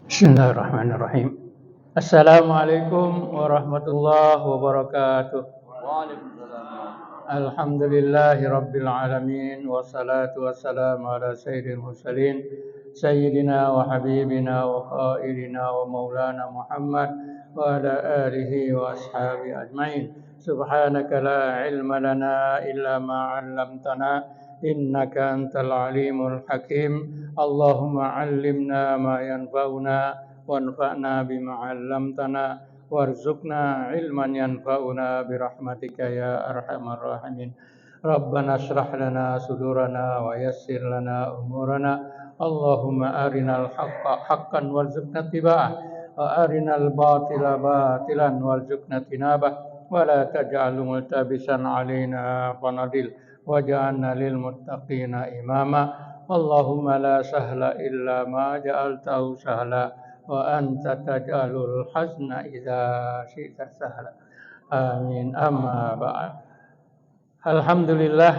Bismillahirrahmanirrahim. Assalamualaikum warahmatullahi wabarakatuh. Waalaikumsalam. Alhamdulillahi rabbil alamin wassalatu wassalamu ala sayyidil mursalin sayyidina wa habibina wa khairina wa maulana Muhammad wa ala alihi wa ashabi ajmain. Subhanaka la ilma lana illa ma 'allamtana innaka antal alimul hakim. Allahumma 'allimna ma yanfa'una wanfa'na bima 'allamtana warzuqna ilman yanfa'una birahmatika ya arhamar rahimin. Rabbana shrah lana sudurana wa yassir lana umurana. Allahumma arinal haqqa haqqan warzuqna ittiba'ah wa arinal batila batilan warzuqna tinabah wa la taj'alhu multabisan alaina fanadil waj'alna lil muttaqina imama. Allahumma la sahla illa ma ja'altahu sahla wa anta taj'alul hazna idza syi'ta sahla. Amin. Amma ba'd. Alhamdulillah,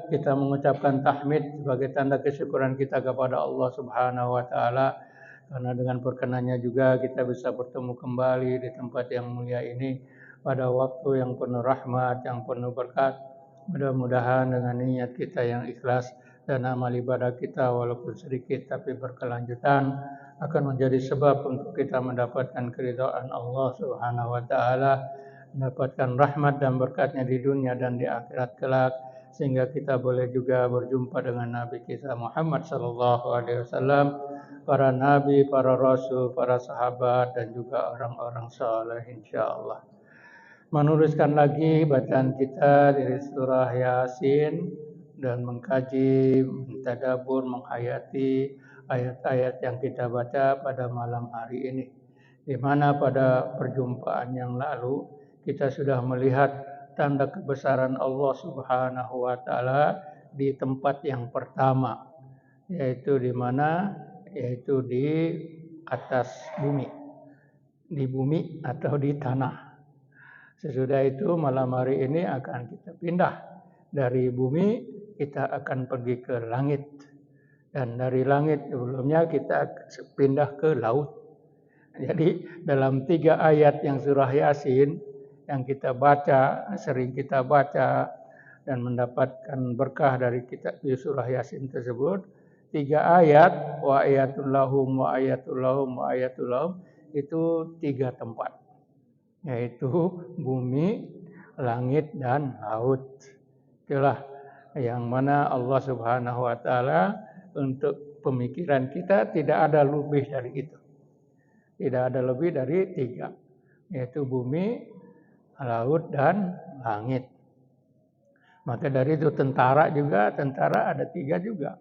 kita mengucapkan tahmid sebagai tanda kesyukuran kita kepada Allah Subhanahu wa taala karena dengan perkenannya juga kita bisa bertemu kembali di tempat yang mulia ini pada waktu yang penuh rahmat, yang penuh berkat. Mudah-mudahan dengan niat kita yang ikhlas dan amal ibadah kita walaupun sedikit tapi berkelanjutan akan menjadi sebab untuk kita mendapatkan keridhaan Allah Subhanahu wa taala, mendapatkan rahmat dan berkatnya di dunia dan di akhirat kelak, sehingga kita boleh juga berjumpa dengan Nabi kita Muhammad sallallahu alaihi wasallam, para nabi, para rasul, para sahabat dan juga orang-orang saleh insyaallah. Meneruskan lagi bacaan kita dari surah Yasin dan mengkaji, mentadabbur, menghayati ayat-ayat yang kita baca pada malam hari ini. Di mana pada perjumpaan yang lalu kita sudah melihat tanda kebesaran Allah Subhanahu wa taala di tempat yang pertama, yaitu di mana? Yaitu di atas bumi. Di bumi atau di tanah. Sesudah itu malam hari ini akan kita pindah dari bumi, kita akan pergi ke langit. Dan dari langit sebelumnya kita pindah ke laut. Jadi dalam 3 ayat yang surah Yasin yang kita baca, sering kita baca dan mendapatkan berkah dari kitab surah Yasin tersebut, 3 ayat wa ayatul lahum wa ayatul lahum wa ayatul lahum itu 3 tempat, yaitu bumi, langit dan laut. Itulah yang mana Allah Subhanahu wa taala untuk pemikiran kita tidak ada lebih dari itu. Tidak ada lebih dari 3, yaitu bumi, laut dan langit. Maka dari itu tentara ada 3 juga.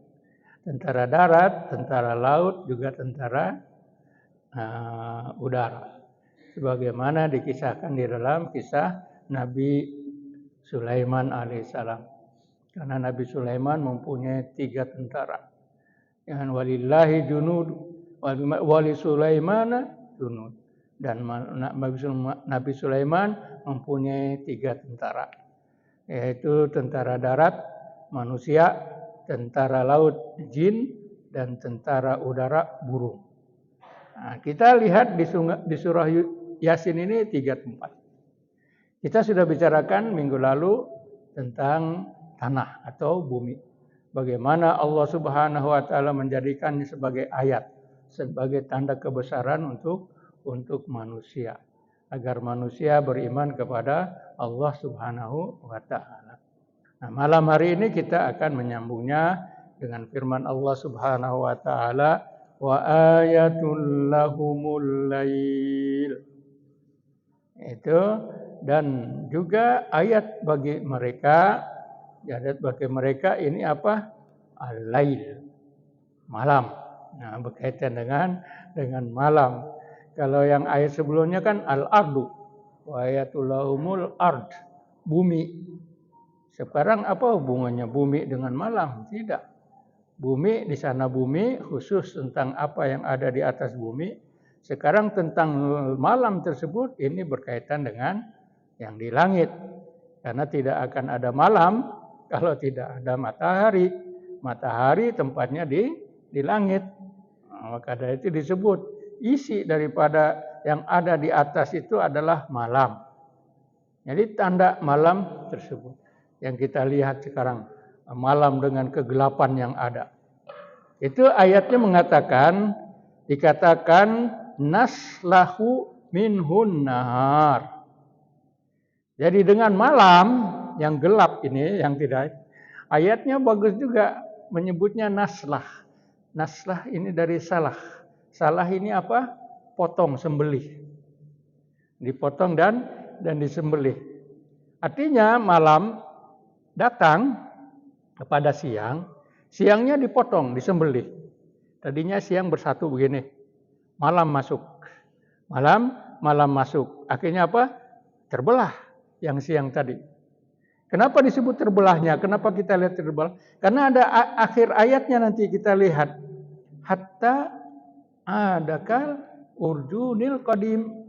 Tentara darat, tentara laut, juga tentara udara. Sebagaimana dikisahkan di dalam kisah Nabi Sulaiman alaihissalam. Karena Nabi Sulaiman mempunyai 3 tentara. Yang walillahi junud wali Sulaiman junud. Dan Nabi Sulaiman mempunyai 3 tentara. Yaitu tentara darat manusia, tentara laut jin, dan tentara udara burung. Nah, kita lihat di surah Yasin ini 3 tempat. Kita sudah bicarakan minggu lalu tentang tanah atau bumi. Bagaimana Allah Subhanahu wa taala menjadikannya sebagai ayat, sebagai tanda kebesaran untuk manusia, agar manusia beriman kepada Allah Subhanahu wa taala. Nah, malam hari ini kita akan menyambungnya dengan firman Allah Subhanahu wa taala, wa ayatul lahumul lail. Itu dan juga ayat bagi mereka ini apa? Al-lail, malam. Nah, berkaitan dengan malam. Kalau yang ayat sebelumnya kan al-ardu, wa ayatul lahumul ard, bumi. Sekarang apa hubungannya bumi dengan malam? Tidak. Bumi di sana bumi khusus tentang apa yang ada di atas bumi. Sekarang tentang malam tersebut ini berkaitan dengan yang di langit. Karena tidak akan ada malam kalau tidak ada matahari. Matahari tempatnya di langit. Maka dari itu disebut isi daripada yang ada di atas itu adalah malam. Jadi tanda malam tersebut yang kita lihat sekarang, malam dengan kegelapan yang ada. Itu ayatnya mengatakan, dikatakan naslahu minhun nahar. Jadi dengan malam yang gelap ini, yang tidak, ayatnya bagus juga menyebutnya naslah. Naslah ini dari salah. Salah ini apa? Potong, sembelih. Dipotong dan disembelih. Artinya malam datang kepada siang, siangnya dipotong, disembelih. Tadinya siang bersatu begini, malam masuk. Malam masuk. Akhirnya apa? Terbelah yang siang tadi. Kenapa disebut terbelahnya? Kenapa kita lihat terbelah? Karena ada akhir ayatnya nanti kita lihat. Hatta adakal urjunil qadim.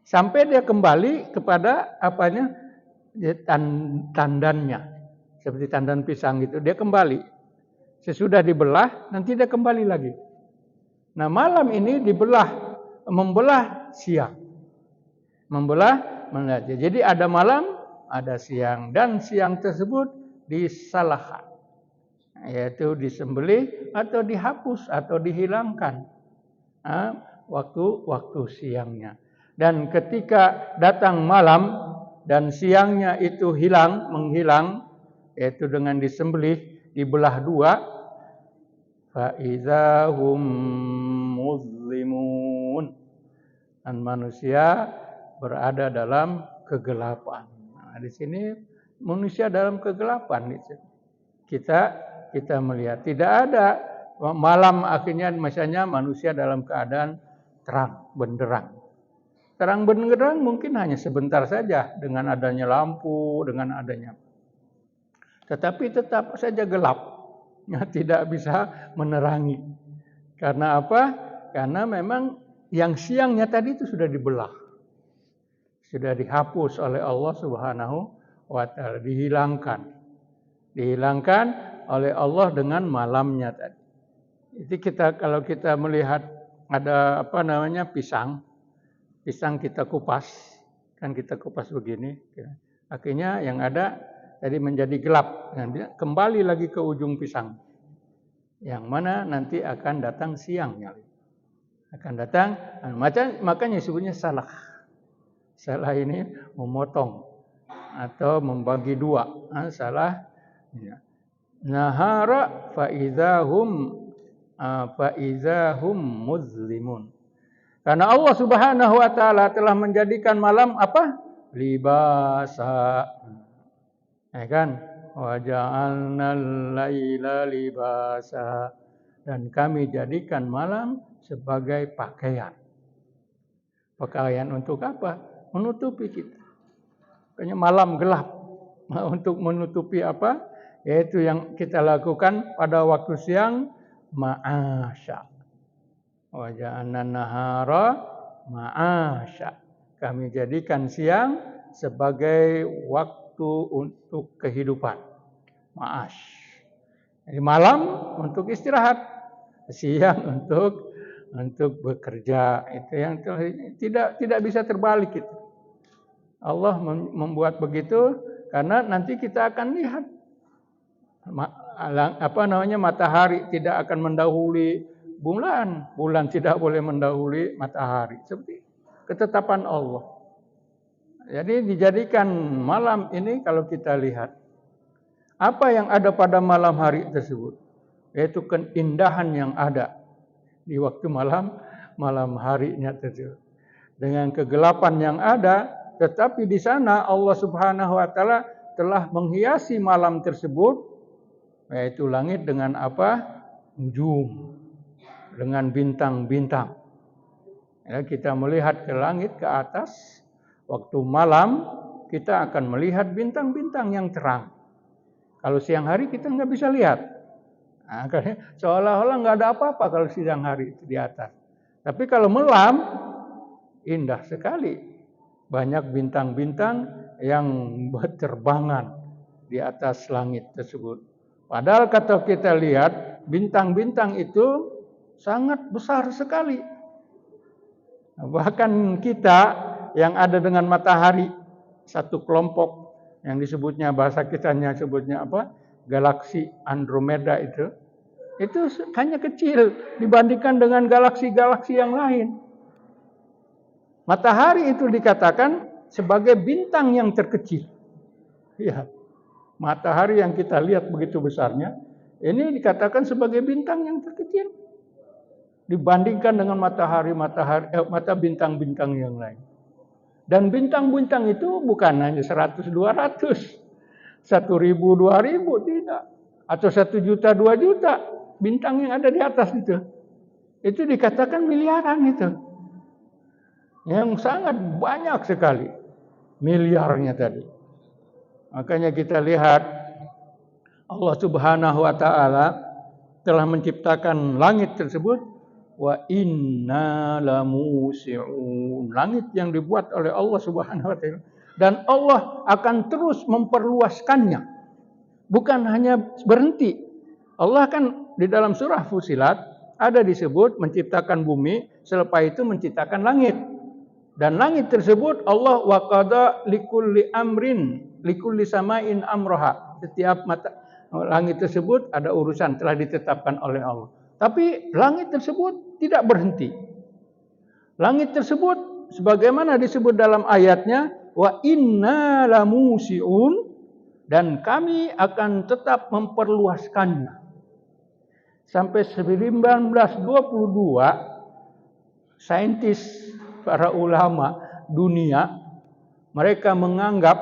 Sampai dia kembali kepada apanya? Tandannya. Seperti tandan pisang gitu. Dia kembali. Sesudah dibelah, nanti dia kembali lagi. Nah, malam ini membelah siang. Jadi ada malam, ada siang. Dan siang tersebut disalahkan. Yaitu disembelih atau dihapus atau dihilangkan. Waktu siangnya. Dan ketika datang malam dan siangnya itu menghilang, yaitu dengan disembelih, dibelah dua, fa idzahum muzlimun, dan manusia berada dalam kegelapan. Nah, di sini manusia dalam kegelapan. Kita melihat tidak ada malam, akhirnya misalnya manusia dalam keadaan terang benderang. Terang benderang mungkin hanya sebentar saja dengan adanya lampu, dengan adanya. Tetapi tetap saja gelap. Tidak bisa menerangi. Karena apa? Karena memang yang siangnya tadi itu sudah dibelah. Sudah dihapus oleh Allah Subhanahu wa taala, dihilangkan. Dihilangkan oleh Allah dengan malamnya tadi. Itu kalau kita melihat ada pisang kita kupas, kan kita kupas begini, akhirnya yang ada tadi menjadi gelap, kembali lagi ke ujung pisang, yang mana nanti akan datang siangnya, akan datang, makanya sebutnya salah. Salah ini memotong atau membagi dua, salah. Nahara faizahum muzlimun. Karena Allah Subhanahu wa taala telah menjadikan malam apa? Libasa. Ya kan? Wa ja'alnal laila libasa. Dan kami jadikan malam sebagai pakaian. Pakaian untuk apa? Menutupi kita. Makanya malam gelap. Untuk menutupi apa? Yaitu yang kita lakukan pada waktu siang, ma'asya. Wa ja'alna nahara ma'asya. Kami jadikan siang sebagai waktu untuk kehidupan. Ma'ash. Jadi malam untuk istirahat, siang untuk bekerja. Itu yang tidak bisa terbalik itu. Allah membuat begitu karena nanti kita akan lihat matahari tidak akan mendahului bulan tidak boleh mendahului matahari, seperti ketetapan Allah. Jadi dijadikan malam ini, kalau kita lihat apa yang ada pada malam hari tersebut, yaitu keindahan yang ada di waktu malam harinya tersebut, dengan kegelapan yang ada, tetapi di sana Allah Subhanahu wa taala telah menghiasi malam tersebut, yaitu langit dengan apa? Nujum, dengan bintang-bintang. Ya, kita melihat ke langit, ke atas, waktu malam kita akan melihat bintang-bintang yang terang. Kalau siang hari kita nggak bisa lihat. Nah, seolah-olah nggak ada apa-apa kalau siang hari itu di atas. Tapi kalau malam, indah sekali. Banyak bintang-bintang yang berterbangan di atas langit tersebut. Padahal kalau kita lihat, bintang-bintang itu sangat besar sekali. Bahkan kita yang ada dengan matahari, satu kelompok yang disebutnya bahasa kitanya sebutnya apa? Galaksi Andromeda itu hanya kecil dibandingkan dengan galaksi-galaksi yang lain. Matahari itu dikatakan sebagai bintang yang terkecil. Ya, matahari yang kita lihat begitu besarnya, ini dikatakan sebagai bintang yang terkecil dibandingkan dengan mata bintang-bintang yang lain. Dan bintang-bintang itu bukan hanya 100, 200, 1000, 2000, tidak. Atau 1 juta, 2 juta bintang yang ada di atas itu. Itu dikatakan miliaran itu. Yang sangat banyak sekali. Miliarnya tadi. Makanya kita lihat Allah Subhanahu wa taala telah menciptakan langit tersebut, wa inna lamusi'un. Langit yang dibuat oleh Allah Subhanahu wa taala, dan Allah akan terus memperluaskannya. Bukan hanya berhenti. Allah kan di dalam surah Fusilat ada disebut menciptakan bumi, selepas itu menciptakan langit. Dan langit tersebut Allah waqada likulli amrin, likulli samain amroha. Setiap langit tersebut ada urusan telah ditetapkan oleh Allah. Tapi langit tersebut tidak berhenti. Langit tersebut sebagaimana disebut dalam ayatnya, wa inna lamusi'un, dan kami akan tetap memperluaskannya. Sampai 1922 saintis, para ulama dunia, mereka menganggap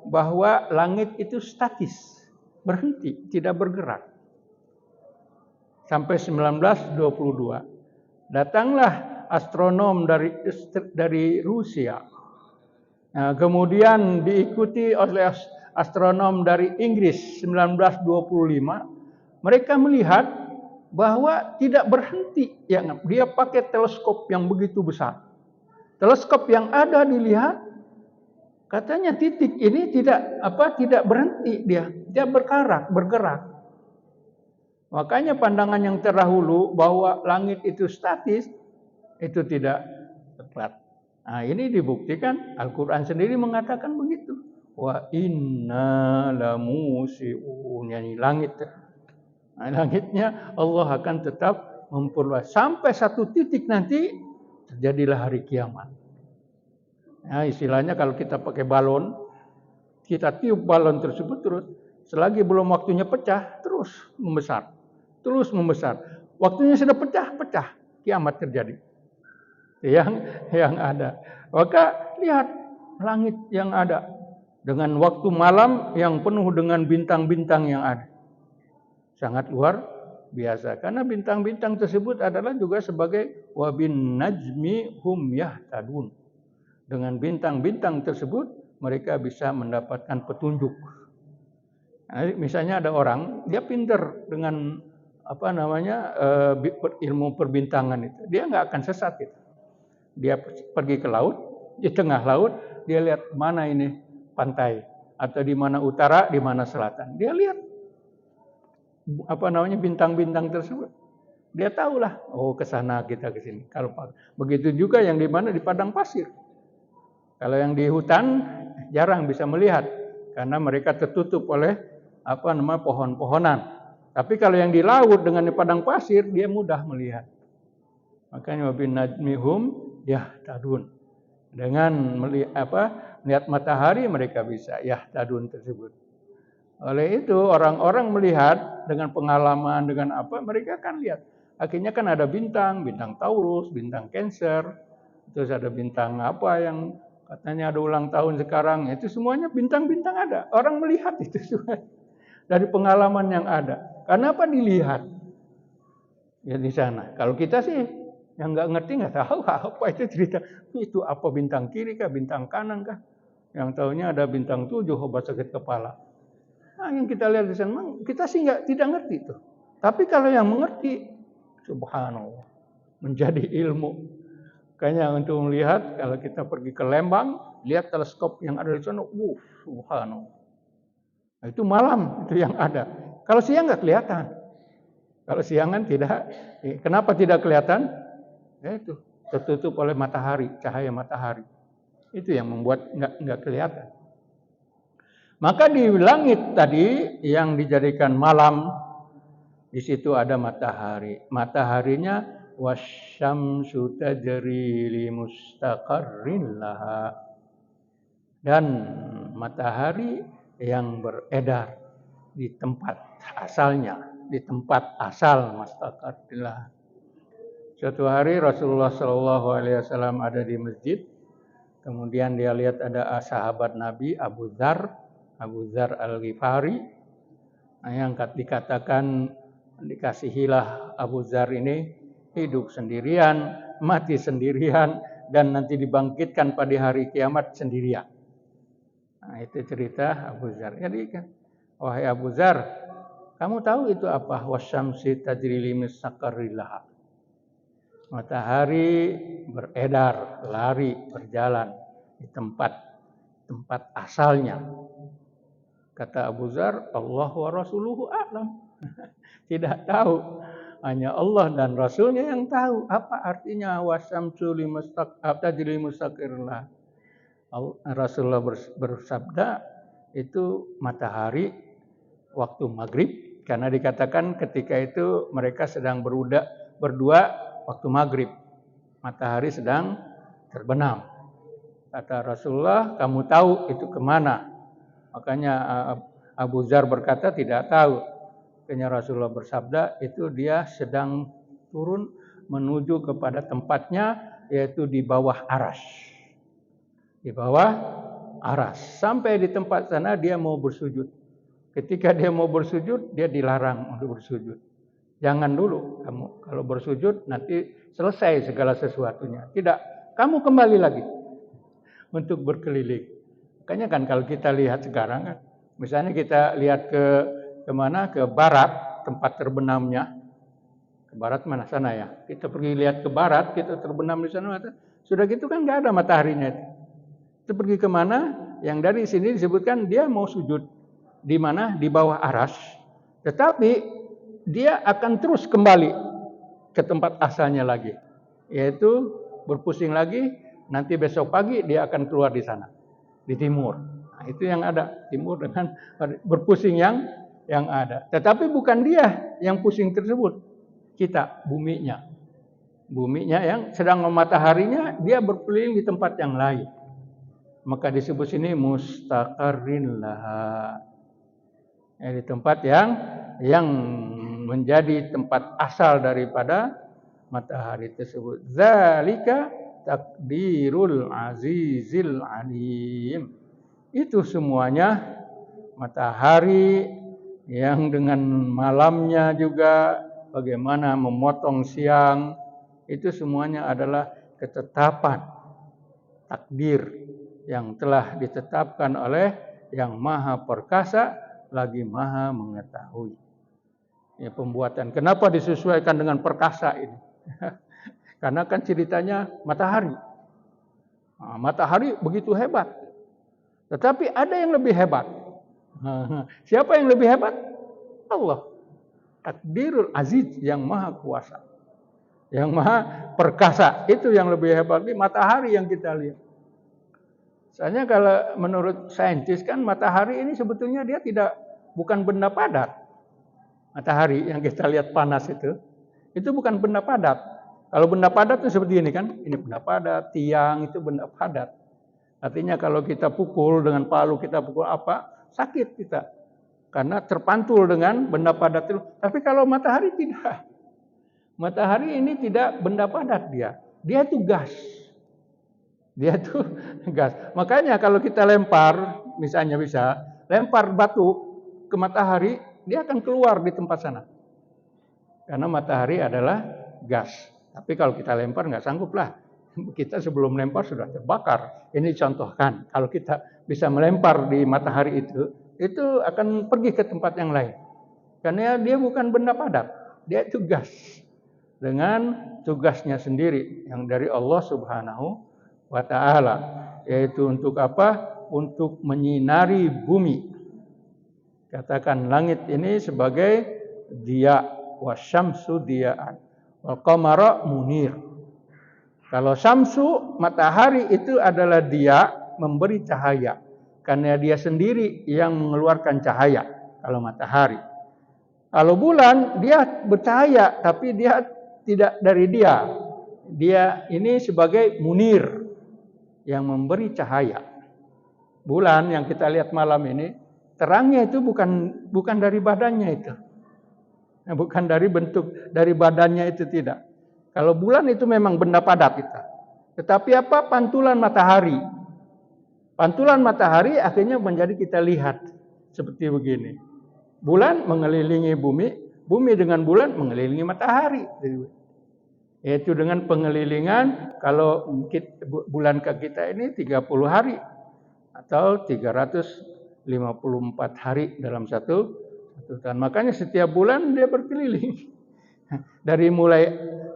bahwa langit itu statis, berhenti, tidak bergerak. Sampai 1922. Datanglah astronom dari Rusia. Nah, kemudian diikuti oleh astronom dari Inggris 1925. Mereka melihat bahwa tidak berhenti. Dia pakai teleskop yang begitu besar. Teleskop yang ada dilihat, katanya titik ini tidak berhenti, dia bergerak. Makanya pandangan yang terdahulu bahwa langit itu statis itu tidak tepat. Nah, ini dibuktikan Al-Qur'an sendiri mengatakan begitu. Wa inna lamusi'un, yani langit. Nah, langitnya Allah akan tetap memperluas sampai satu titik nanti terjadilah hari kiamat. Nah, istilahnya kalau kita pakai balon, kita tiup balon tersebut terus, selagi belum waktunya pecah, terus membesar. Waktunya sudah pecah, kiamat terjadi. Yang ada. Maka lihat langit yang ada dengan waktu malam yang penuh dengan bintang-bintang yang ada. Sangat luar biasa, karena bintang-bintang tersebut adalah juga sebagai wabin najmi hum yahtadun. Dengan bintang-bintang tersebut mereka bisa mendapatkan petunjuk. Nah, misalnya ada orang dia pintar dengan ilmu perbintangan itu, dia nggak akan sesat itu. Dia pergi ke laut, di tengah laut dia lihat mana ini pantai, atau di mana utara, di mana selatan. Dia lihat bintang-bintang tersebut. Dia tahulah, oh ke sana kita ke sini. Kalau begitu juga yang di mana di padang pasir. Kalau yang di hutan jarang bisa melihat karena mereka tertutup oleh pohon-pohonan. Tapi kalau yang di laut dengan di padang pasir dia mudah melihat. Makanya wabin najmihum yahtadun. Dengan melihat matahari mereka bisa yahtadun tersebut. Oleh itu orang-orang melihat dengan pengalaman, dengan mereka akan lihat. Akhirnya kan ada bintang Taurus, bintang Cancer, terus ada bintang yang katanya ada ulang tahun sekarang. Itu semuanya bintang-bintang ada. Orang melihat itu semua dari pengalaman yang ada. Karena dilihat? Ya di sana. Kalau kita sih yang nggak ngerti, nggak tahu apa itu cerita. Itu apa bintang kiri kah, bintang kanan kah? Yang tahunya ada bintang 7, obat sakit kepala. Nah, yang kita lihat di sana, kita sih tidak ngerti itu. Tapi kalau yang mengerti, subhanallah, menjadi ilmu. Kayaknya untuk melihat, kalau kita pergi ke Lembang, lihat teleskop yang ada di sana, subhanallah. Nah, itu malam itu yang ada. Kalau siang nggak kelihatan. Kalau siangan tidak. Kenapa tidak kelihatan? Ya itu, tertutup oleh matahari, cahaya matahari. Itu yang membuat nggak kelihatan. Maka di langit tadi yang dijadikan malam, di situ ada matahari. Mataharinya wasyamsu tajri li mustaqarrin laha. Dan matahari yang beredar di tempat asalnya, di tempat asal mustaqarrin laha. Suatu hari Rasulullah SAW ada di masjid, kemudian dia lihat ada sahabat Nabi Abu Dzar Al-Ghifari, yang dikatakan dikasihilah Abu Dzar ini hidup sendirian, mati sendirian, dan nanti dibangkitkan pada hari kiamat sendirian. Nah, itu cerita Abu Dzar. Jadi, wahai Abu Dzar, kamu tahu itu apa? Wasyamsi tajri li mustaqarrin laha. Matahari beredar, lari, berjalan di tempat asalnya. Kata Abu Dzar, Allah wa rasuluhu a'lam. Tidak tahu, hanya Allah dan Rasulnya yang tahu apa artinya wasyamsu tajri li mustaqarrin laha. Rasulullah bersabda, itu matahari waktu maghrib, karena dikatakan ketika itu mereka sedang berdua waktu maghrib, matahari sedang terbenam. Kata Rasulullah, kamu tahu itu kemana? Makanya Abu Dzar berkata tidak tahu. Akhirnya Rasulullah bersabda, itu dia sedang turun menuju kepada tempatnya, yaitu di bawah aras. Di bawah aras. Sampai di tempat sana dia mau bersujud. Ketika dia mau bersujud, dia dilarang untuk bersujud. Jangan dulu kamu kalau bersujud nanti selesai segala sesuatunya. Tidak, kamu kembali lagi untuk berkeliling. Makanya kan kalau kita lihat sekarang kan, misalnya kita lihat kemana? Ke barat, tempat terbenamnya. Ke barat mana sana ya? Kita pergi lihat ke barat, kita terbenam di sana. Sudah gitu kan nggak ada mataharinya. Itu pergi kemana? Yang dari sini disebutkan dia mau sujud. Di mana? Di bawah aras. Tetapi dia akan terus kembali ke tempat asalnya lagi. Yaitu berpusing lagi, nanti besok pagi dia akan keluar di sana. Di timur. Nah, itu yang ada. Timur dengan berpusing yang ada. Tetapi bukan dia yang pusing tersebut. Kita, buminya. Buminya yang sedang mataharinya, dia berkeliling di tempat yang lain. Maka disebut sini mustaqarrin laha. Di tempat yang menjadi tempat asal daripada matahari tersebut. Zalika takdirul azizil alim. Itu semuanya matahari yang dengan malamnya juga bagaimana memotong siang, itu semuanya adalah ketetapan takdir yang telah ditetapkan oleh yang maha perkasa lagi maha mengetahui. Ya, pembuatan. Kenapa disesuaikan dengan perkasa ini? Karena kan ceritanya matahari. Nah, matahari begitu hebat. Tetapi ada yang lebih hebat. Siapa yang lebih hebat? Allah. Takdirul Aziz, yang maha kuasa. Yang maha perkasa. Itu yang lebih hebat. Ini matahari yang kita lihat. Soalnya kalau menurut saintis kan matahari ini sebetulnya dia bukan benda padat. Matahari yang kita lihat panas itu bukan benda padat. Kalau benda padat itu seperti ini kan, ini benda padat, tiang itu benda padat. Artinya kalau kita pukul dengan palu, kita pukul apa, sakit kita. Karena terpantul dengan benda padat itu. Tapi kalau matahari tidak. Matahari ini tidak benda padat dia. Dia itu gas. Dia itu gas. Makanya kalau kita lempar, misalnya lempar batu ke matahari, dia akan keluar di tempat sana. Karena matahari adalah gas. Tapi kalau kita lempar nggak sanggup lah. Kita sebelum lempar sudah terbakar. Ini contohkan. Kalau kita bisa melempar di matahari itu akan pergi ke tempat yang lain. Karena dia bukan benda padat. Dia itu gas. Dengan tugasnya sendiri. Yang dari Allah Subhanahu wa ta'ala. Yaitu untuk apa? Untuk menyinari bumi. Katakan langit ini sebagai dia, wasyamsu diya'an, wal qamara munir. Kalau syamsu, matahari itu adalah dia memberi cahaya. Karena dia sendiri yang mengeluarkan cahaya. Kalau matahari. Kalau bulan, dia bercahaya. Tapi dia tidak dari dia. Dia ini sebagai munir. Yang memberi cahaya. Bulan yang kita lihat malam ini. Terangnya itu bukan dari badannya itu. Bukan dari bentuk, dari badannya itu tidak. Kalau bulan itu memang benda padat kita. Tetapi apa? Pantulan matahari. Pantulan matahari akhirnya menjadi kita lihat. Seperti begini. Bulan mengelilingi bumi. Bumi dengan bulan mengelilingi matahari. Yaitu dengan pengelilingan. Kalau bulan ke kita ini 30 hari. Atau 354 hari dalam satu tahun. Makanya setiap bulan dia berkeliling. Dari mulai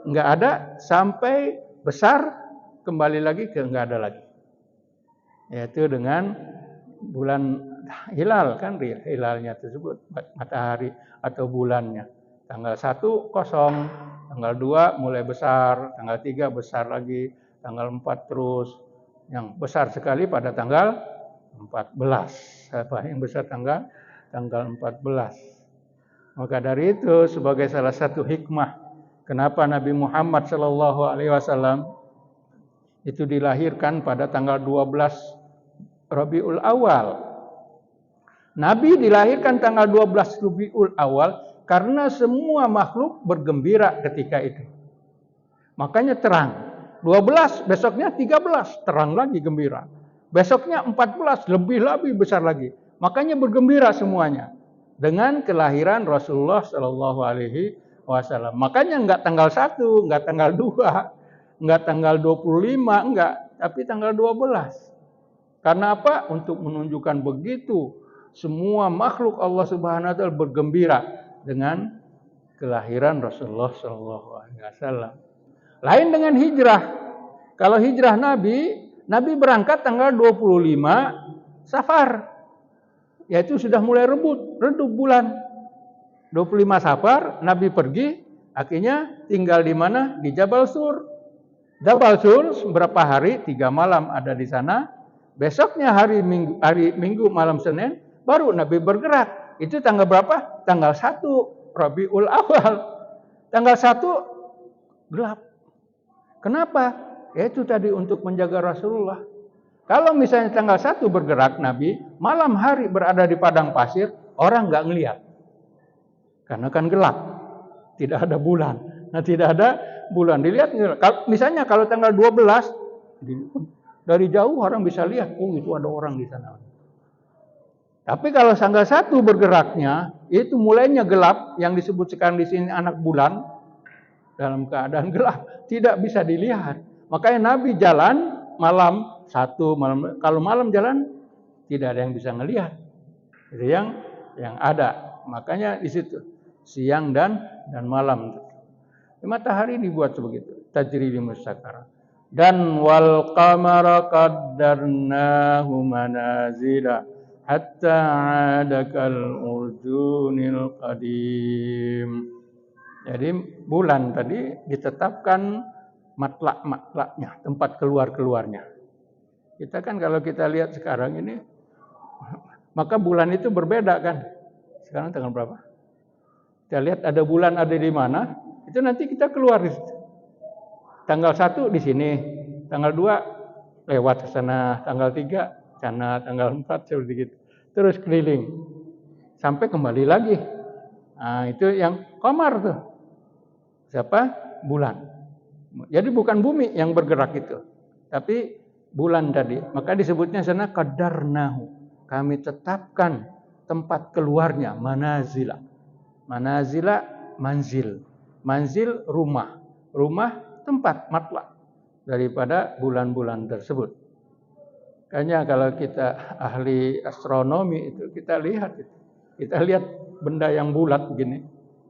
enggak ada sampai besar kembali lagi ke enggak ada lagi. Yaitu dengan bulan hilal kan, hilalnya tersebut matahari atau bulannya. Tanggal 1 kosong, tanggal 2 mulai besar, tanggal 3 besar lagi, tanggal 4 terus. Yang besar sekali pada tanggal 14. Yang besar tanggal 14. Maka dari itu sebagai salah satu hikmah kenapa Nabi Muhammad SAW itu dilahirkan pada tanggal 12 Rabiul Awal. Nabi dilahirkan tanggal 12 Rabiul Awal karena semua makhluk bergembira ketika itu. Makanya terang. 12, besoknya 13, terang lagi gembira. Besoknya 14, lebih besar lagi. Makanya bergembira semuanya. Dengan kelahiran Rasulullah Shallallahu Alaihi Wasallam. Makanya enggak tanggal 1, enggak tanggal 2, enggak tanggal 25, enggak, tapi tanggal 12. Karena apa? Untuk menunjukkan begitu semua makhluk Allah Subhanahu Wa Taala bergembira dengan kelahiran Rasulullah Shallallahu Alaihi Wasallam. Lain dengan hijrah. Kalau hijrah Nabi berangkat tanggal 25 Safar. Yaitu sudah mulai redup bulan. 25 Safar Nabi pergi, akhirnya tinggal di mana? Di Jabal Sur. Jabal Sur berapa hari? 3 malam ada di sana. Besoknya hari Minggu malam Senin baru Nabi bergerak. Itu tanggal berapa? Tanggal 1 Rabiul Awal. Tanggal 1 gelap. Kenapa? Yaitu tadi untuk menjaga Rasulullah. Kalau misalnya tanggal 1 bergerak Nabi, malam hari berada di padang pasir, orang enggak ngelihat. Karena kan gelap. Tidak ada bulan. Nah, tidak ada bulan. Dilihat misalnya kalau tanggal 12 dari jauh orang bisa lihat, oh itu ada orang di sana. Tapi kalau tanggal 1 bergeraknya, itu mulainya gelap, yang disebut sekarang di sini anak bulan dalam keadaan gelap, tidak bisa dilihat. Makanya Nabi jalan malam 1 malam, kalau malam jalan tidak ada yang bisa ngelihat. Itu yang ada. Makanya di situ siang dan malam. Matahari dibuat sebegitu, tajri mustaqarra. Dan wal qamara qaddarnahu manazila hatta 'adakal urjunil qadim. Jadi bulan tadi ditetapkan matlak-matlaknya, tempat keluarnya. Kita kan kalau kita lihat sekarang ini, maka bulan itu berbeda kan. Sekarang tanggal berapa? Kita lihat ada bulan ada di mana, itu nanti kita keluar di situ. Tanggal 1 di sini, tanggal 2 lewat ke sana, tanggal 3 sana, tanggal 4 seperti itu. Terus keliling sampai kembali lagi. Nah, itu yang qamar tuh. Siapa? Bulan. Jadi bukan bumi yang bergerak itu, tapi bulan tadi. Maka disebutnya sana qadarnahu. Kami tetapkan tempat keluarnya, manazila. Manazila manzil. Manzil rumah. Rumah tempat matlak daripada bulan-bulan tersebut. Makanya kalau kita ahli astronomi itu kita lihat itu. Kita lihat benda yang bulat begini.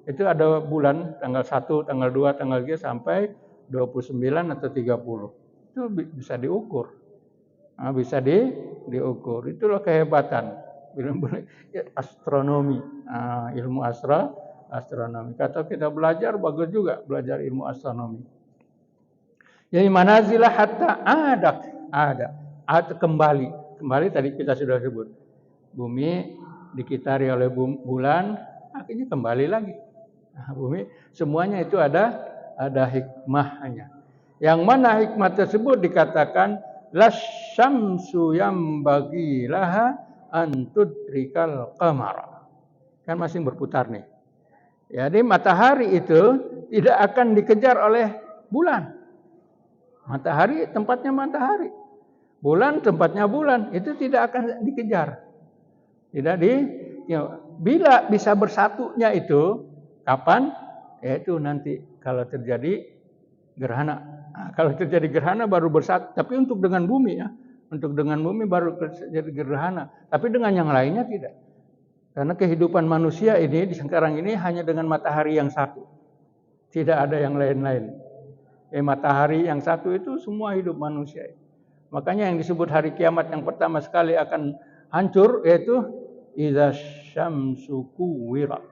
Itu ada bulan tanggal 1, tanggal 2, tanggal 3 sampai 29 atau 30. Itu bisa diukur. Nah, bisa diukur. Itulah kehebatan astronomi. Nah, ilmu astronomi. Kalau kita belajar bagus juga belajar ilmu astronomi. Jadi manazilah hatta ada kembali tadi kita sudah sebut. Bumi dikitari oleh bulan, akhirnya kembali lagi. Nah, bumi semuanya itu ada hikmahnya. Yang mana hikmah tersebut dikatakan lasyamsu yambagi laha an tudrikal qamara. Kan masih berputar nih. Jadi matahari itu tidak akan dikejar oleh bulan. Matahari tempatnya matahari. Bulan tempatnya bulan, itu tidak akan dikejar. Bila bisa bersatunya itu kapan? Yaitu nanti kalau terjadi gerhana. Nah, kalau terjadi gerhana baru bersatu, tapi untuk dengan bumi ya. Untuk dengan bumi baru terjadi gerhana, tapi dengan yang lainnya tidak. Karena kehidupan manusia ini di sekarang ini hanya dengan matahari yang satu. Tidak ada yang lain-lain. Matahari yang satu itu semua hidup manusia. Makanya yang disebut hari kiamat yang pertama sekali akan hancur yaitu idza syamsu kuwirat.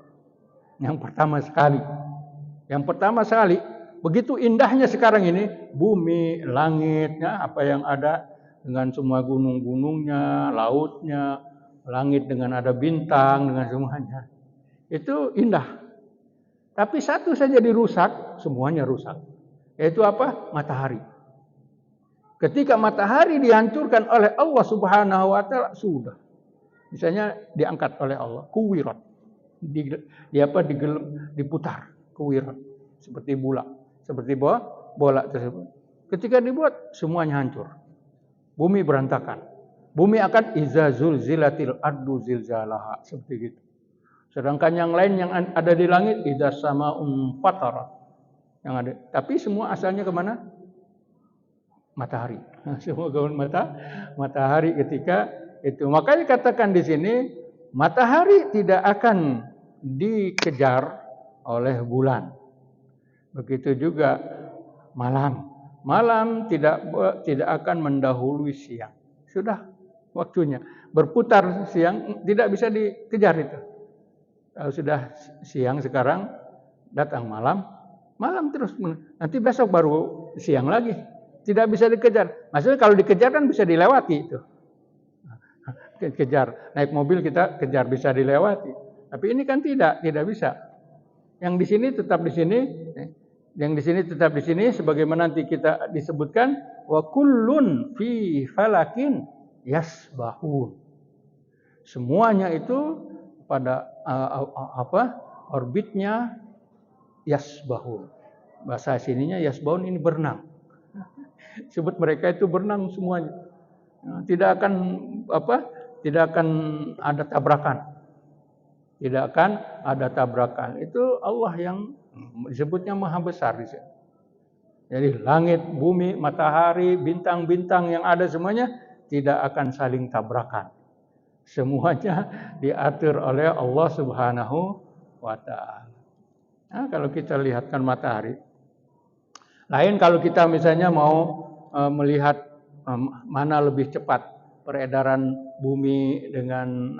Yang pertama sekali. Begitu indahnya sekarang ini bumi, langitnya, apa yang ada dengan semua gunung-gunungnya, lautnya, langit dengan ada bintang dengan semuanya. Itu indah. Tapi satu saja dirusak, semuanya rusak. Yaitu apa? Matahari. Ketika matahari dihancurkan oleh Allah Subhanahu wa taala sudah. Misalnya diangkat oleh Allah, kuwirat. Diputar, kuwirat seperti bola tersebut. Ketika dibuat semuanya hancur. Bumi berantakan. Bumi akan iza zulzilatil ardu zilzalaha seperti gitu. Sedangkan yang lain yang ada di langit iza samaun fatarat. Yang ada. Tapi semua asalnya kemana? Matahari. Semua gaun matahari ketika itu. Makanya katakan di sini matahari tidak akan dikejar oleh bulan. Begitu juga malam. Malam tidak akan mendahului siang. Sudah waktunya. Berputar siang tidak bisa dikejar itu. Kalau sudah siang sekarang datang malam terus. Nanti besok baru siang lagi. Tidak bisa dikejar. Maksudnya kalau dikejar kan bisa dilewati itu. Kejar. Naik mobil kita kejar bisa dilewati. Tapi ini kan tidak bisa. Yang di sini tetap di sini. Yang di sini tetap di sini sebagaimana nanti kita disebutkan wa kullun fi falakin yasbahun. Semuanya itu pada orbitnya yasbahun. Bahasa sininya yasbahun ini berenang. Sebut mereka itu berenang semuanya. Tidak akan ada tabrakan. Tidak akan ada tabrakan. Itu Allah yang disebutnya maha besar di sini. Jadi langit, bumi, matahari, bintang-bintang yang ada semuanya tidak akan saling tabrakan. Semuanya diatur oleh Allah Subhanahu wa taala. Nah, kalau kita lihatkan matahari. Lain kalau kita misalnya mau melihat mana lebih cepat peredaran bumi dengan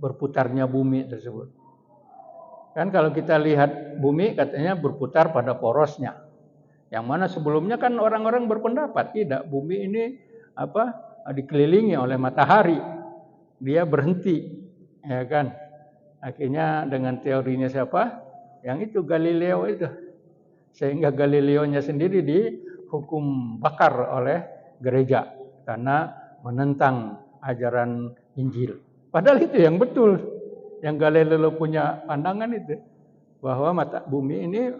berputarnya bumi tersebut. Kan kalau kita lihat bumi katanya berputar pada porosnya. Yang mana sebelumnya kan orang-orang berpendapat tidak, bumi ini dikelilingi oleh matahari. Dia berhenti, ya kan? Akhirnya dengan teorinya siapa? Yang itu Galileo itu. Sehingga Galileo-nya sendiri dihukum bakar oleh gereja karena menentang ajaran Injil. Padahal itu yang betul. Yang Galileo punya pandangan itu bahwa bumi ini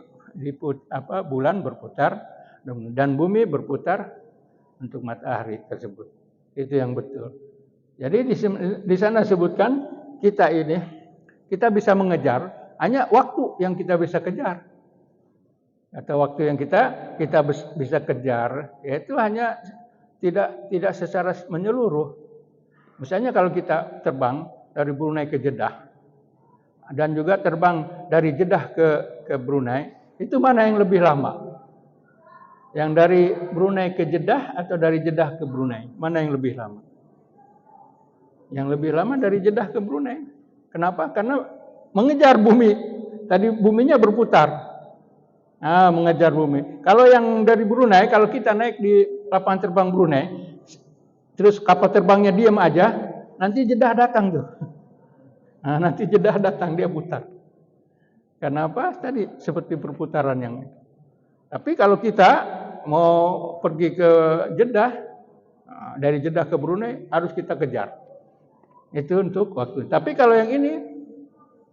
bulan berputar dan bumi berputar untuk matahari tersebut. Itu yang betul. Jadi di sana sebutkan kita bisa mengejar hanya waktu yang kita bisa kejar. Atau waktu yang kita bisa kejar, yaitu hanya tidak secara menyeluruh. Misalnya kalau kita terbang dari Brunei ke Jeddah dan juga terbang dari Jeddah ke Brunei, itu mana yang lebih lama? Yang dari Brunei ke Jeddah atau dari Jeddah ke Brunei? Mana yang lebih lama? Yang lebih lama dari Jeddah ke Brunei. Kenapa? Karena mengejar bumi. Tadi buminya berputar. Mengejar bumi. Kalau yang dari Brunei, kalau kita naik di lapangan terbang Brunei, terus kapal terbangnya diam aja, nanti Jeddah datang tuh. Nanti Jeddah datang, dia putar. Kenapa? Tadi seperti perputaran yang. Tapi kalau kita mau pergi ke Jeddah, dari Jeddah ke Brunei harus kita kejar. Itu untuk waktu. Tapi kalau yang ini,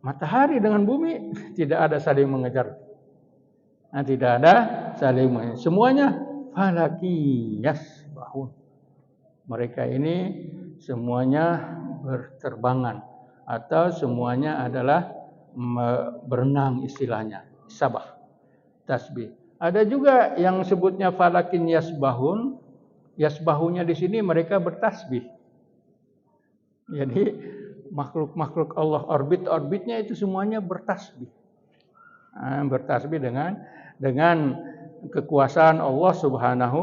matahari dengan bumi tidak ada saling mengejar. Tidak ada saling mengejar. Semuanya falaki yasbahun. Mereka ini semuanya berterbangan atau semuanya adalah berenang istilahnya, sabah, tasbih. Ada juga yang sebutnya falakin yasbahun. Yasbahunya di sini mereka bertasbih. Jadi makhluk-makhluk Allah orbitnya itu semuanya bertasbih. Bertasbih dengan kekuasaan Allah Subhanahu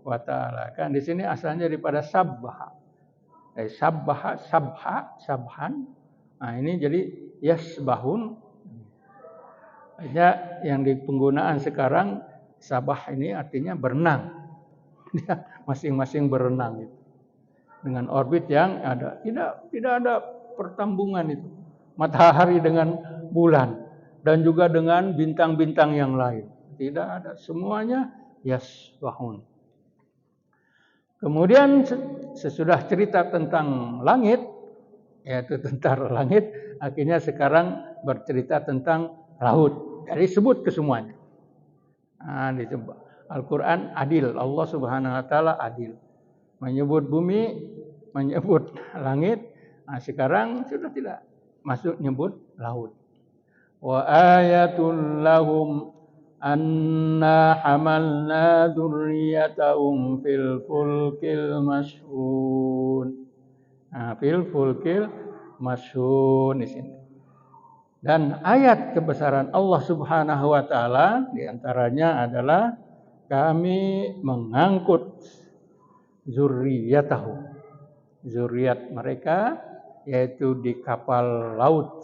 wa taala. Kan di sini asalnya daripada sabbaha. Sabhan. Ini jadi yasbahun. Yang di penggunaan sekarang sabah ini artinya berenang. Masing-masing berenang itu. Dengan orbit yang ada. Tidak ada pertambungan itu. Matahari dengan bulan dan juga dengan bintang-bintang yang lain. Tidak ada, semuanya yasbahun. Kemudian sesudah cerita tentang langit, yaitu tentara langit, akhirnya sekarang bercerita tentang laut. Jadi sebut ke semuanya. Al-Quran adil, Allah Subhanahu Wa Taala adil. Menyebut bumi, menyebut langit. Sekarang sudah tidak masuk nyebut laut. Wa ayatul lahum anna hamalna dzurriyyatahum fil fulkil mashhun. Fil fulkil mashhun di sini. Dan ayat kebesaran Allah Subhanahu wa taala di antaranya adalah kami mengangkut zurriyatahum. Zuriat mereka yaitu di kapal laut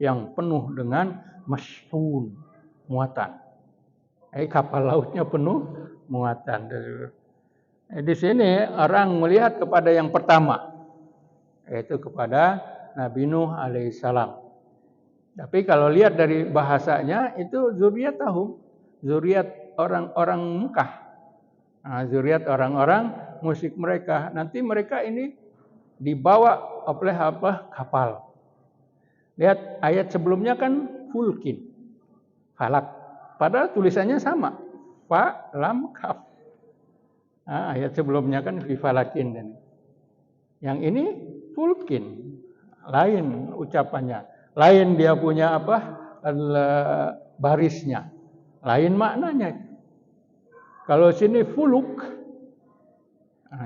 yang penuh dengan mashhun, muatan. Kapal lautnya penuh muatan. Di sini orang melihat kepada yang pertama, yaitu kepada Nabi Nuh alaihissalam. Tapi kalau lihat dari bahasanya itu zuriatahum, zuriat orang-orang Mekah, zuriat orang-orang musyrik mereka. Nanti mereka ini dibawa oleh kapal. Lihat ayat sebelumnya kan fulkin, falak. Padahal tulisannya sama, fa lam kaf. Ayat sebelumnya kan fi falakin dan yang ini fulkin, lain ucapannya, lain dia punya barisnya, lain maknanya. Kalau sini fuluk,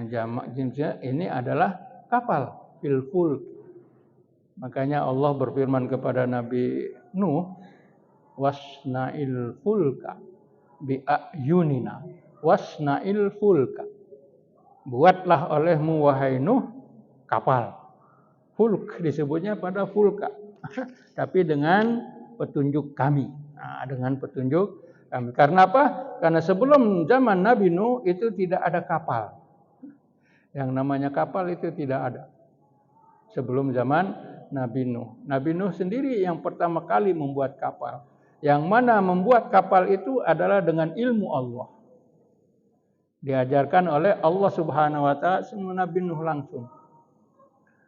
jamak jenisnya ini adalah kapal, fil fulk. Makanya Allah berfirman kepada Nabi Nuh, wasna'il fulka bi'ayunina, wasna'il fulka. Buatlah olehmu wahai Nuh kapal. Fulk disebutnya pada fulka. Tapi dengan petunjuk kami. Dengan petunjuk kami. Karena apa? Karena sebelum zaman Nabi Nuh itu tidak ada kapal. Yang namanya kapal itu tidak ada. Sebelum zaman Nabi Nuh. Nabi Nuh sendiri yang pertama kali membuat kapal. Yang mana membuat kapal itu adalah dengan ilmu Allah. Diajarkan oleh Allah Subhanahu wa taala sama Nabi Nuh langsung.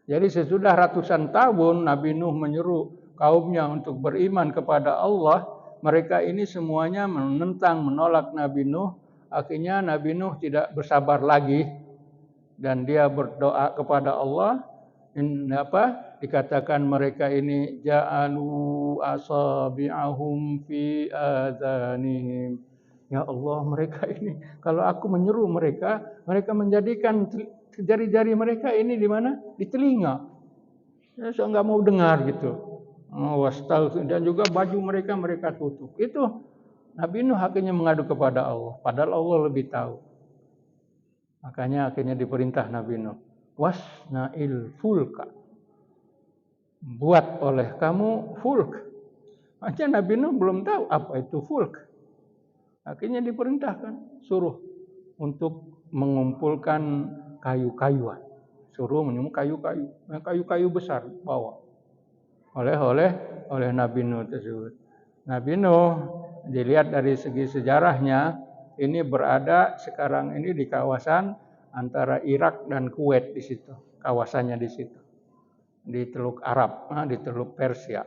Jadi sesudah ratusan tahun Nabi Nuh menyeru kaumnya untuk beriman kepada Allah, mereka ini semuanya menentang, menolak Nabi Nuh. Akhirnya Nabi Nuh tidak bersabar lagi dan dia berdoa kepada Allah. Dikatakan mereka ini ja'alu asabi'ahum fi adhanihim. Ya Allah, mereka ini kalau aku menyeru mereka menjadikan jari-jari mereka ini di mana? Di telinga. Saya enggak mau dengar gitu. Dan juga baju mereka tutup. Itu Nabi Nuh akhirnya mengadu kepada Allah, padahal Allah lebih tahu. Makanya akhirnya diperintah Nabi Nuh, wasna'il fulka. Buat oleh kamu fulk. Makanya Nabi Nuh belum tahu apa itu fulk. Akhirnya diperintahkan, suruh untuk mengumpulkan kayu-kayuan. Suruh menyuruh kayu-kayu besar bawa oleh Nabi Nuh tersebut. Nabi Nuh dilihat dari segi sejarahnya ini berada sekarang ini di kawasan antara Irak dan Kuwait di situ, kawasannya di situ. Di Teluk Arab, di Teluk Persia.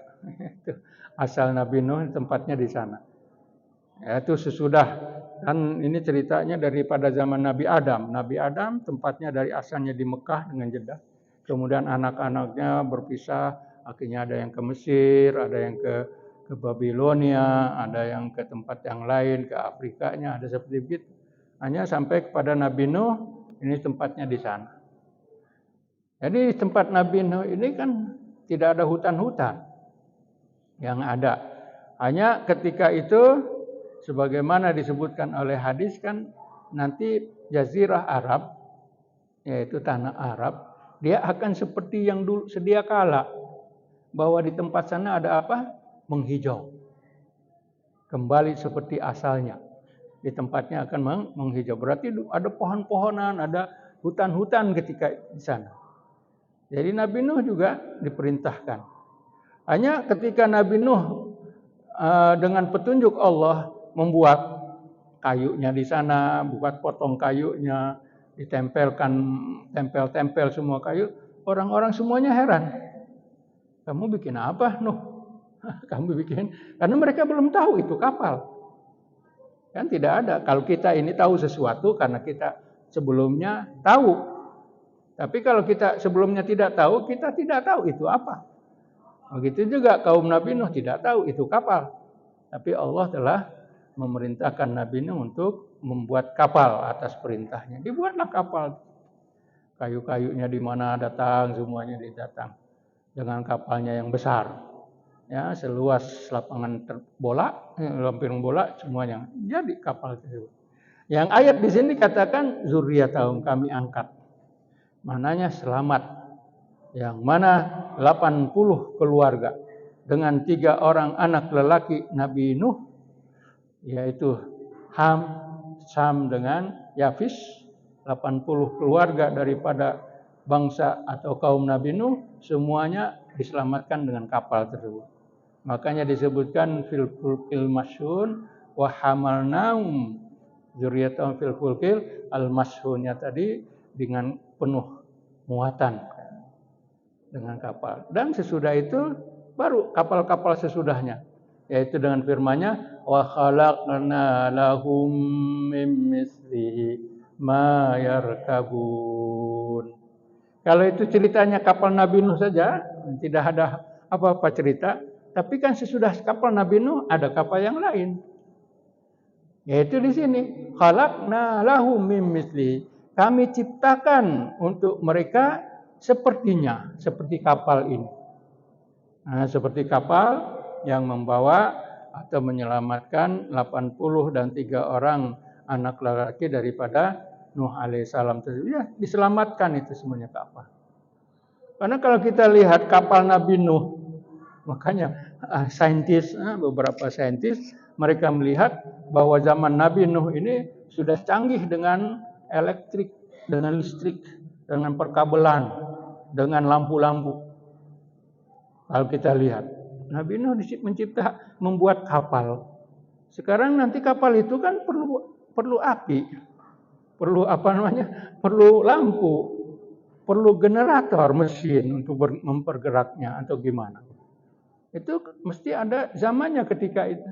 Asal Nabi Nuh tempatnya di sana. Yaitu sesudah, kan ini ceritanya daripada zaman Nabi Adam. Nabi Adam tempatnya dari asalnya di Mekah dengan Jeddah. Kemudian anak-anaknya berpisah, akhirnya ada yang ke Mesir, ada yang ke Babilonia, ada yang ke tempat yang lain, ke Afrikanya, ada seperti begitu. Hanya sampai kepada Nabi Nuh, ini tempatnya di sana. Jadi tempat Nabi Nuh ini kan tidak ada hutan-hutan yang ada. Hanya ketika itu sebagaimana disebutkan oleh hadis kan nanti jazirah Arab, yaitu tanah Arab, dia akan seperti yang dulu sedia kala, bahwa di tempat sana ada apa? Menghijau. Kembali seperti asalnya. Di tempatnya akan menghijau. Berarti ada pohon-pohonan, ada hutan-hutan ketika di sana. Jadi Nabi Nuh juga diperintahkan. Hanya ketika Nabi Nuh dengan petunjuk Allah membuat kayunya di sana, buat potong kayunya, ditempelkan, tempel semua kayu, orang-orang semuanya heran. Kamu bikin apa, Nuh? Kamu bikin, karena mereka belum tahu itu kapal. Kan tidak ada. Kalau kita ini tahu sesuatu karena kita sebelumnya tahu. Tapi kalau kita sebelumnya tidak tahu, kita tidak tahu itu apa. Begitu juga kaum Nabi Nuh tidak tahu itu kapal. Tapi Allah telah memerintahkan Nabi Nuh untuk membuat kapal atas perintahnya. Dibuatlah kapal. Kayu-kayunya di mana datang, semuanya didatang. Dengan kapalnya yang besar. Ya, seluas lapangan bola, lapangan bola semuanya. Jadi kapal tersebut. Yang ayat di sini katakan zurriyatahum kami angkat. Mananya selamat. Yang mana 80 keluarga dengan 3 orang anak lelaki Nabi Nuh, yaitu Ham, Sam dengan Yafis, 80 keluarga daripada bangsa atau kaum Nabi Nuh, semuanya diselamatkan dengan kapal tersebut. Makanya disebutkan fil fulkil masyhun wa hamalnaum dzurriyyatan fil fulkil al masyhunnya tadi dengan penuh muatan dengan kapal. Dan sesudah itu baru kapal-kapal sesudahnya, yaitu dengan firman-Nya wa khalaqna lahum mim mislihi ma yarkabun. Kalau itu ceritanya kapal Nabi Nuh saja, tidak ada apa-apa cerita, tapi kan sesudah kapal Nabi Nuh ada kapal yang lain. Yaitu di sini khalaqna lahum mim mislihi. Kami ciptakan untuk mereka sepertinya, seperti kapal ini. Nah, seperti kapal yang membawa atau menyelamatkan 80 dan 3 orang anak lelaki daripada Nuh alaihissalam tersebut. Ya, diselamatkan itu semuanya kapal. Karena kalau kita lihat kapal Nabi Nuh, makanya beberapa saintis mereka melihat bahwa zaman Nabi Nuh ini sudah canggih dengan elektrik, dengan listrik, dengan perkabelan, dengan lampu-lampu. Kalau kita lihat, Nabi Nuh membuat kapal. Sekarang nanti kapal itu kan perlu api, perlu lampu, perlu generator mesin untuk mempergeraknya atau gimana. Itu mesti ada zamannya ketika itu.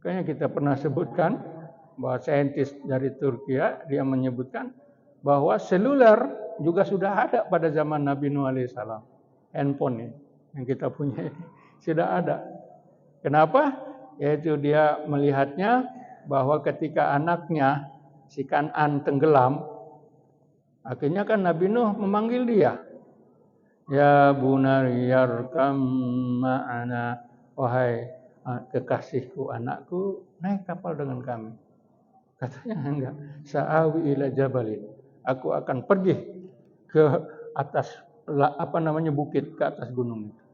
Makanya kita pernah sebutkan bahwa saintis dari Turki dia menyebutkan bahwa seluler juga sudah ada pada zaman Nabi Nuh alaihissalam. Handphone ini yang kita punya ini sudah ada. Kenapa? Yaitu dia melihatnya bahwa ketika anaknya si Kan'an tenggelam, akhirnya kan Nabi Nuh memanggil dia. Ya bunariyarkam ma'ana, wahai kekasihku, anakku, naik kapal dengan kami. Katanya enggak, sa'awi ila jabalin. Aku akan pergi ke atas bukit, ke atas gunung itu.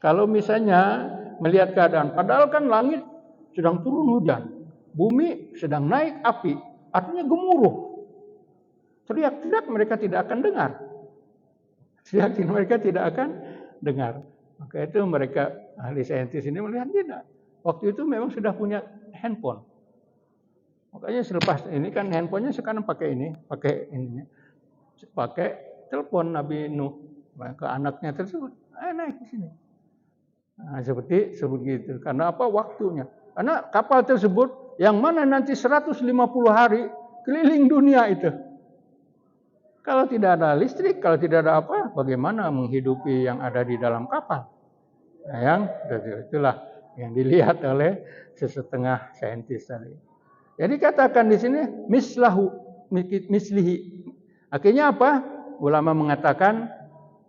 Kalau misalnya melihat keadaan, padahal kan langit sedang turun hujan, bumi sedang naik api, artinya gemuruh. Teriak-teriak mereka tidak akan dengar. Teriak mereka tidak akan dengar. Maka itu mereka ahli saintis ini melihat tidak. Waktu itu memang sudah punya handphone. Makanya selepas ini kan handphonenya sekarang pakai ini, pakai telepon Nabi Nuh ke anaknya tersebut, naik ke sini. Nah, seperti gitu. Karena apa? Waktunya. Karena kapal tersebut yang mana nanti 150 hari keliling dunia itu. Kalau tidak ada listrik, kalau tidak ada apa, bagaimana menghidupi yang ada di dalam kapal? Nah, itulah yang dilihat oleh sesetengah saintis tadi. Jadi katakan di sini mislihi. Akhirnya apa? Ulama mengatakan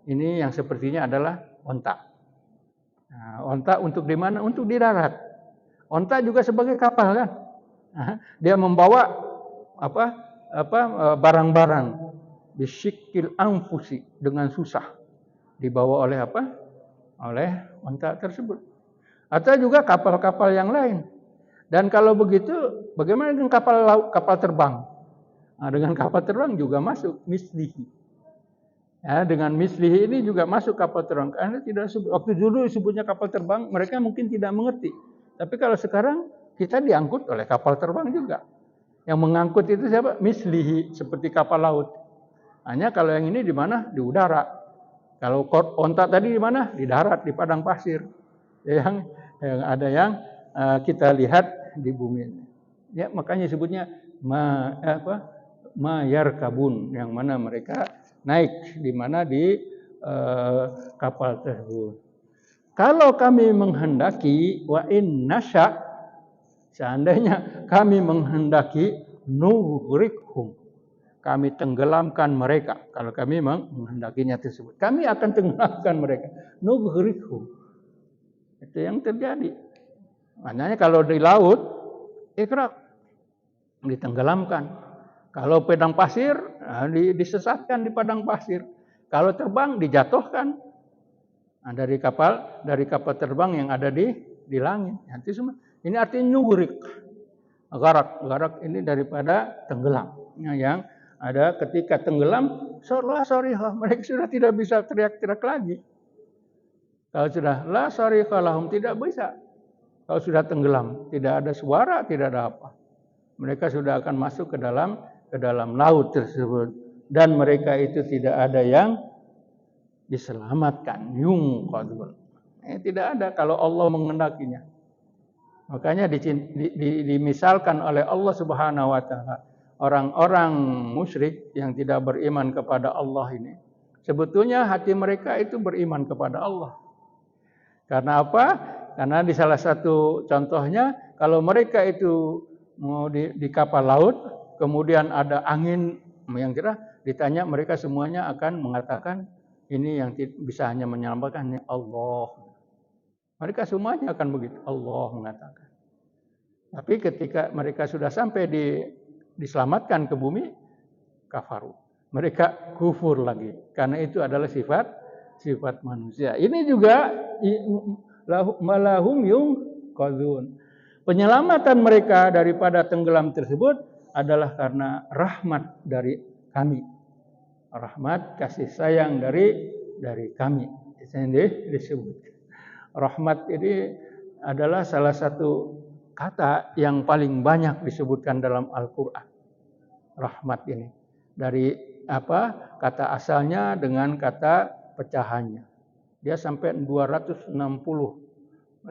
ini yang sepertinya adalah onta. Nah, onta untuk di mana? Untuk di darat. Onta juga sebagai kapal kan. Nah, dia membawa barang-barang bisyikil anfusi dengan susah dibawa oleh apa? Oleh onta tersebut. Atau juga kapal-kapal yang lain. Dan kalau begitu, bagaimana dengan kapal laut, kapal terbang? Nah, dengan kapal terbang juga masuk mislihi. Ya, dengan mislihi ini juga masuk kapal terbang. Karena tidak waktu dulu disebutnya kapal terbang, mereka mungkin tidak mengerti. Tapi kalau sekarang kita diangkut oleh kapal terbang juga. Yang mengangkut itu siapa? Mislihi, seperti kapal laut. Hanya kalau yang ini di mana? Di udara. Kalau onta tadi di mana? Di darat, di padang pasir. Yang ada yang kita lihat di bumi. Ya, makanya sebutnya mayarkabun, yang mana mereka naik di mana di kapal tersebut. Kalau kami menghendaki wa in nasya, seandainya kami menghendaki nughriqhum, kami tenggelamkan mereka. Kalau kami menghendakinya tersebut, kami akan tenggelamkan mereka. Nughriqhum. Itu yang terjadi. Maknanya kalau di laut, ikraq, ditenggelamkan. Kalau padang pasir, disesatkan di padang pasir. Kalau terbang, dijatuhkan. Nah, dari kapal terbang yang ada di langit. Nanti semua. Ini artinya nughriq. Gharak ini daripada tenggelam. Yang ada ketika tenggelam, mereka sudah tidak bisa teriak-teriak lagi. Kalau sudah la sarikha lahum, tidak bisa. Kalau sudah tenggelam, tidak ada suara, tidak ada apa. Mereka sudah akan masuk ke dalam laut tersebut, dan mereka itu tidak ada yang diselamatkan. Yunqadun. Tidak ada kalau Allah menghendakinya. Makanya dimisalkan oleh Allah Subhanahu wa taala orang-orang musyrik yang tidak beriman kepada Allah ini. Sebetulnya hati mereka itu beriman kepada Allah. Karena apa? Karena di salah satu contohnya, kalau mereka itu mau di kapal laut, kemudian ada angin yang cerah, ditanya mereka semuanya akan mengatakan ini yang bisa hanya menyelamatkan Allah. Mereka semuanya akan begitu, Allah mengatakan. Tapi ketika mereka sudah sampai diselamatkan ke bumi, kafaru. Mereka kufur lagi, karena itu adalah sifat manusia. Ini juga malahum yunqadun. Penyelamatan mereka daripada tenggelam tersebut adalah karena rahmat dari kami. Rahmat kasih sayang dari kami. Ini disebut. Rahmat ini adalah salah satu kata yang paling banyak disebutkan dalam Al-Qur'an. Rahmat ini. Dari kata asalnya dengan kata pecahannya. Dia sampai 260,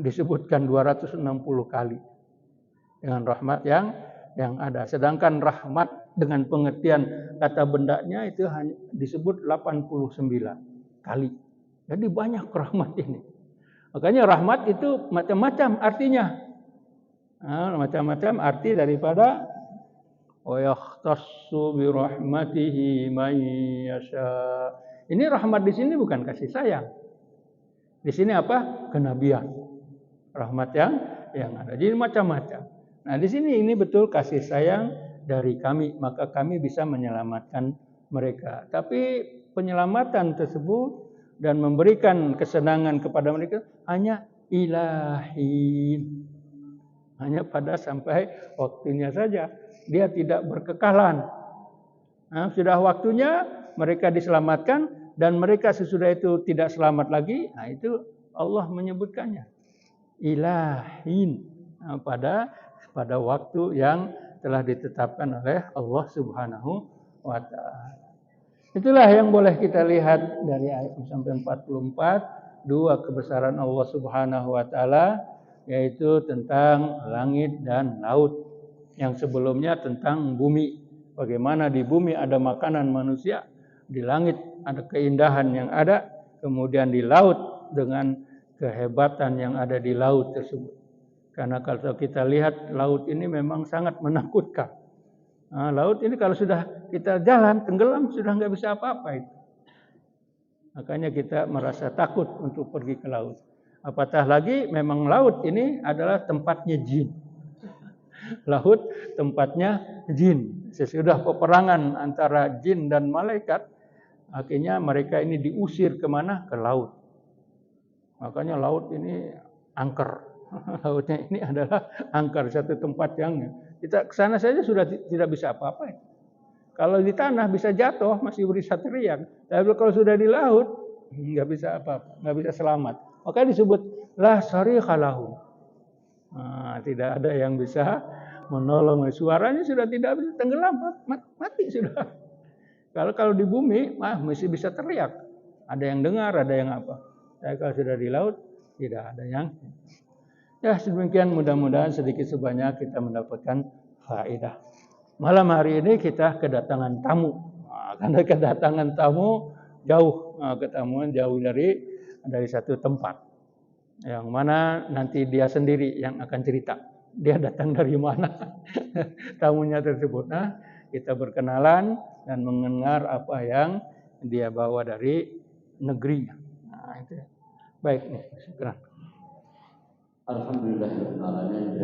disebutkan 260 kali dengan rahmat yang ada. Sedangkan rahmat dengan pengertian kata bendanya itu hanya disebut 89 kali. Jadi banyak rahmat ini. Makanya rahmat itu macam-macam artinya. Macam-macam arti daripada wa yakhtassu bi rahmatihi man yasha. Ini rahmat di sini bukan kasih sayang. Di sini apa? Kenabian. Rahmat yang ada. Jadi macam-macam. Nah, di sini ini betul kasih sayang dari kami, maka kami bisa menyelamatkan mereka. Tapi penyelamatan tersebut dan memberikan kesenangan kepada mereka hanya ilahi. hanya pada sampai waktunya saja. Dia tidak berkekalan. Nah, sudah waktunya mereka diselamatkan dan mereka sesudah itu tidak selamat lagi. Nah, itu Allah menyebutkannya ilahin, nah, pada waktu yang telah ditetapkan oleh Allah Subhanahu wa taala. Itulah yang boleh kita lihat dari ayat sampai 44, dua kebesaran Allah Subhanahu wa taala, yaitu tentang langit dan laut. Yang sebelumnya tentang bumi. Bagaimana di bumi ada makanan manusia, di langit ada keindahan yang ada, kemudian di laut dengan kehebatan yang ada di laut tersebut. Karena kalau kita lihat laut ini memang sangat menakutkan. Nah, laut ini kalau sudah kita jalan tenggelam sudah nggak bisa apa-apa itu. Makanya kita merasa takut untuk pergi ke laut. Apatah lagi memang laut ini adalah tempatnya jin. Laut tempatnya jin. Sesudah peperangan antara jin dan malaikat, akhirnya mereka ini diusir kemana? Ke laut. Makanya laut ini angker. Lautnya ini adalah angker, satu tempat yang kita ke sana saja sudah tidak bisa apa-apa. Kalau di tanah bisa jatuh, masih bisa teriak. Tapi kalau sudah di laut, nggak bisa apa-apa, nggak bisa selamat. Makanya disebut la syarika lahu. Nah, tidak ada yang bisa menolong. Suaranya sudah tidak bisa, tenggelam, mati sudah. Kalau di bumi, masih bisa teriak. Ada yang dengar, ada yang apa. Tapi kalau sudah di laut, tidak ada yang. Ya, sedemikian mudah-mudahan sedikit sebanyak kita mendapatkan faedah. Malam hari ini kita kedatangan tamu. Nah, karena kedatangan tamu jauh, ketemuan jauh dari satu tempat. Yang mana nanti dia sendiri yang akan cerita. Dia datang dari mana tamunya tersebut. Nah, kita berkenalan dan mendengar apa yang dia bawa dari negerinya. Nah, itu. Baik nih, sekarang. Alhamdulillahirabbil alamin.